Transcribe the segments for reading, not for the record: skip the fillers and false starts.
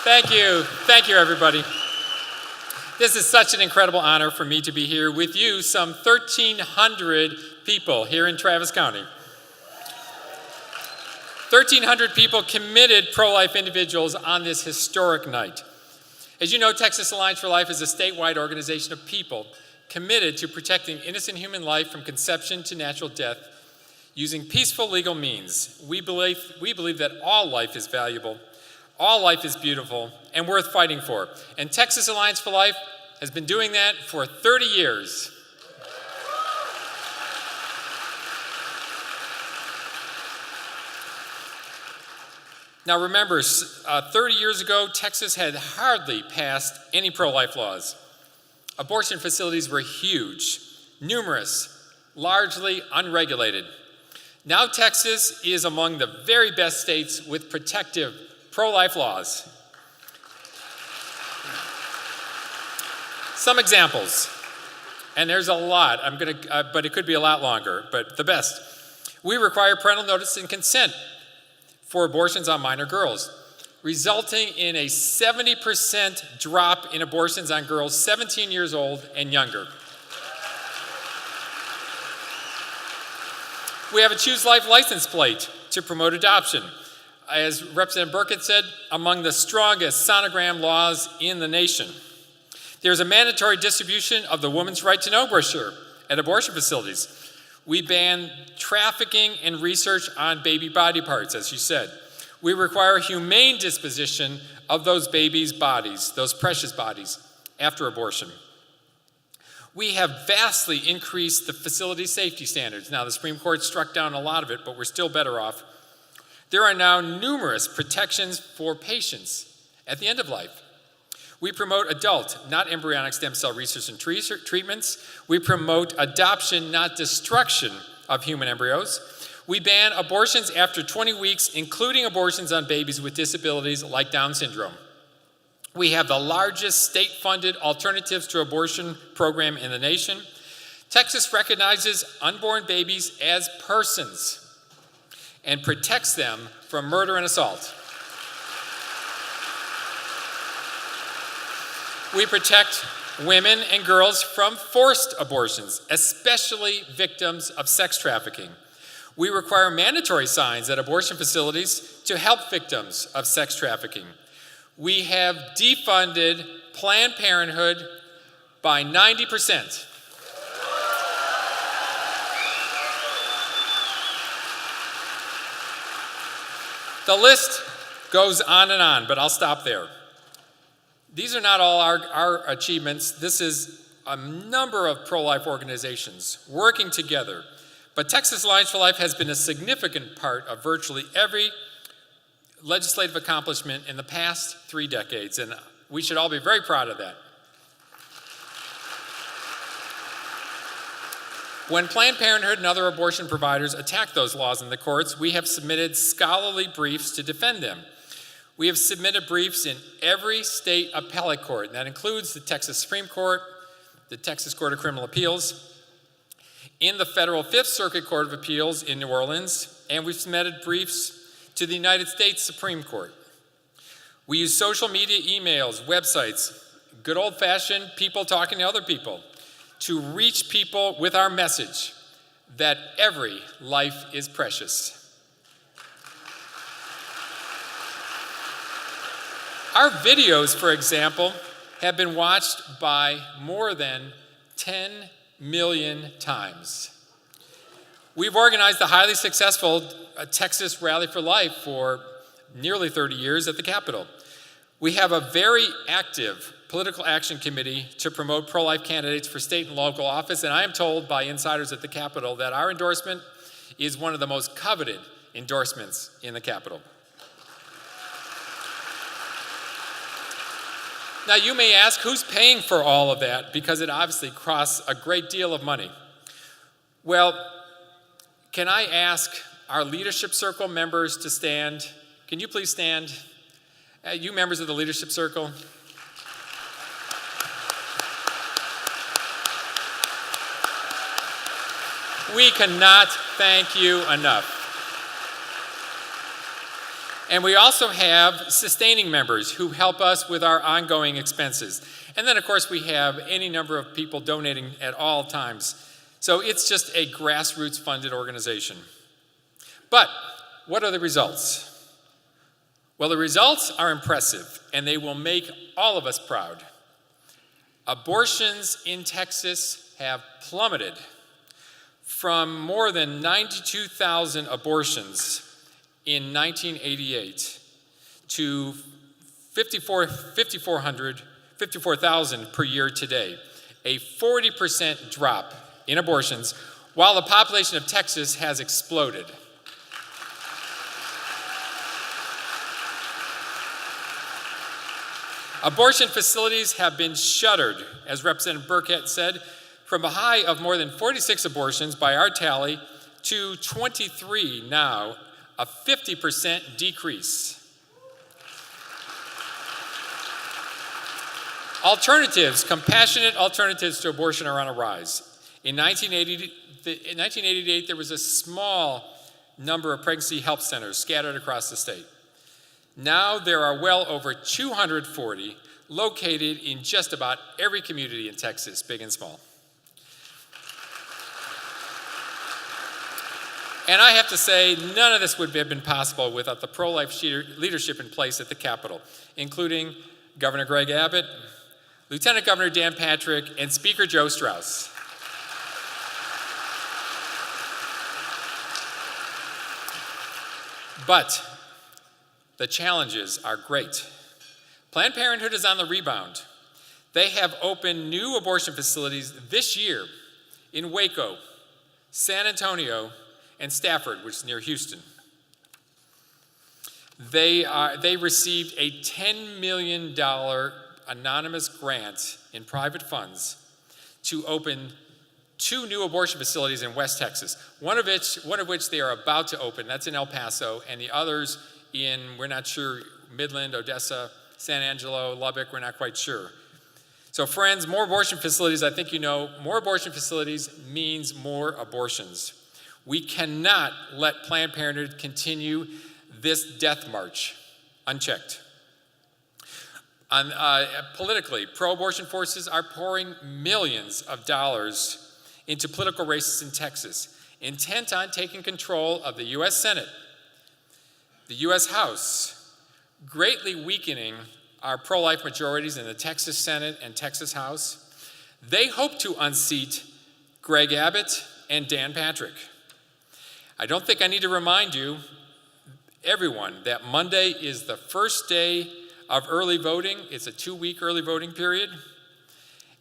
Thank you. Thank you, everybody. This is such an incredible honor for me to be here with you, some 1,300 people here in Travis County. 1,300 people committed pro-life individuals on this historic night. As you know, Texas Alliance for Life is a statewide organization of people committed to protecting innocent human life from conception to natural death using peaceful legal means. We believe that all life is valuable, all life is beautiful, and worth fighting for. And Texas Alliance for Life has been doing that for 30 years. Now remember, 30 years ago, Texas had hardly passed any pro-life laws. Abortion facilities were huge, numerous, largely unregulated. Now Texas is among the very best states with protective pro-life laws. Some examples, and there's a lot, but it could be a lot longer, but the best. We require parental notice and consent for abortions on minor girls, resulting in a 70% drop in abortions on girls 17 years old and younger. We have a Choose Life license plate to promote adoption. As Representative Burkett said, among the strongest sonogram laws in the nation. There's a mandatory distribution of the Woman's Right to Know brochure at abortion facilities. We ban trafficking and research on baby body parts, as you said. We require humane disposition of those babies' bodies, those precious bodies, after abortion. We have vastly increased the facility safety standards. Now, the Supreme Court struck down a lot of it, but we're still better off. There are now numerous protections for patients at the end of life. We promote adult, not embryonic stem cell research and treatments. We promote adoption, not destruction of human embryos. We ban abortions after 20 weeks, including abortions on babies with disabilities like Down syndrome. We have the largest state-funded alternatives to abortion program in the nation. Texas recognizes unborn babies as persons and protects them from murder and assault. We protect women and girls from forced abortions, especially victims of sex trafficking. We require mandatory signs at abortion facilities to help victims of sex trafficking. We have defunded Planned Parenthood by 90%. The list goes on and on, but I'll stop there. These are not all our achievements. This is a number of pro-life organizations working together. But Texas Alliance for Life has been a significant part of virtually every legislative accomplishment in the past 3 decades, and we should all be very proud of that. When Planned Parenthood and other abortion providers attack those laws in the courts, we have submitted scholarly briefs to defend them. We have submitted briefs in every state appellate court, and that includes the Texas Supreme Court, the Texas Court of Criminal Appeals, in the Federal Fifth Circuit Court of Appeals in New Orleans, and we've submitted briefs to the United States Supreme Court. We use social media, emails, websites, good old-fashioned people talking to other people to reach people with our message that every life is precious. Our videos, for example, have been watched by more than 10 million times. We've organized the highly successful Texas Rally for Life for nearly 30 years at the Capitol. We have a very active political action committee to promote pro-life candidates for state and local office, and I am told by insiders at the Capitol that our endorsement is one of the most coveted endorsements in the Capitol. Now, you may ask, who's paying for all of that? Because it obviously costs a great deal of money. Well, can I ask our leadership circle members to stand? Can you please stand? You members of the leadership circle. We cannot thank you enough. And we also have sustaining members who help us with our ongoing expenses. And then, of course, we have any number of people donating at all times. So it's just a grassroots-funded organization. But what are the results? Well, the results are impressive, and they will make all of us proud. Abortions in Texas have plummeted from more than 92,000 abortions in 1988 to 54,000 per year today, a 40% drop in abortions, while the population of Texas has exploded. Abortion facilities have been shuttered, as Representative Burkett said, from a high of more than 46 abortions by our tally to 23 now, a 50% decrease. Alternatives, compassionate alternatives to abortion are on a rise. In 1988, there was a small number of pregnancy help centers scattered across the state. Now there are well over 240 located in just about every community in Texas, big and small. And I have to say, none of this would have been possible without the pro-life leadership in place at the Capitol, including Governor Greg Abbott, Lieutenant Governor Dan Patrick, and Speaker Joe Straus. But the challenges are great. Planned Parenthood is on the rebound. They have opened new abortion facilities this year in Waco, San Antonio, and Stafford, which is near Houston. They received a $10 million anonymous grant in private funds to open 2 new abortion facilities in West Texas, one of which they are about to open. That's in El Paso, and the others in, we're not sure, Midland, Odessa, San Angelo, Lubbock, we're not quite sure. So friends, more abortion facilities, I think you know, more abortion facilities means more abortions. We cannot let Planned Parenthood continue this death march unchecked. Politically, pro-abortion forces are pouring millions of dollars into political races in Texas, intent on taking control of the U.S. Senate, the U.S. House, greatly weakening our pro-life majorities in the Texas Senate and Texas House. They hope to unseat Greg Abbott and Dan Patrick. I don't think I need to remind you, everyone, that Monday is the first day of early voting. It's a 2-week early voting period.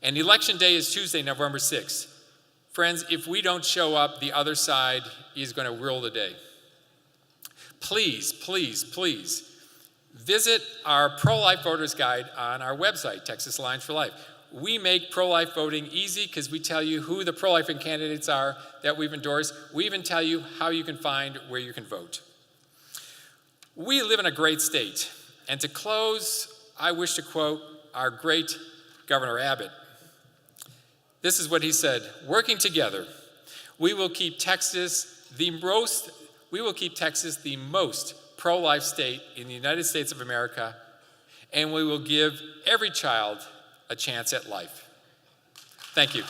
And Election Day is Tuesday, November 6th. Friends, if we don't show up, the other side is going to rule the day. Please, please, please visit our pro-life voters guide on our website, Texas Alliance for Life. We make pro-life voting easy because we tell you who the pro-life candidates are that we've endorsed. We even tell you how you can find where you can vote. We live in a great state. And to close, I wish to quote our great Governor Abbott. This is what he said: working together, we will keep Texas the most pro-life state in the United States of America, and we will give every child a chance at life. Thank you.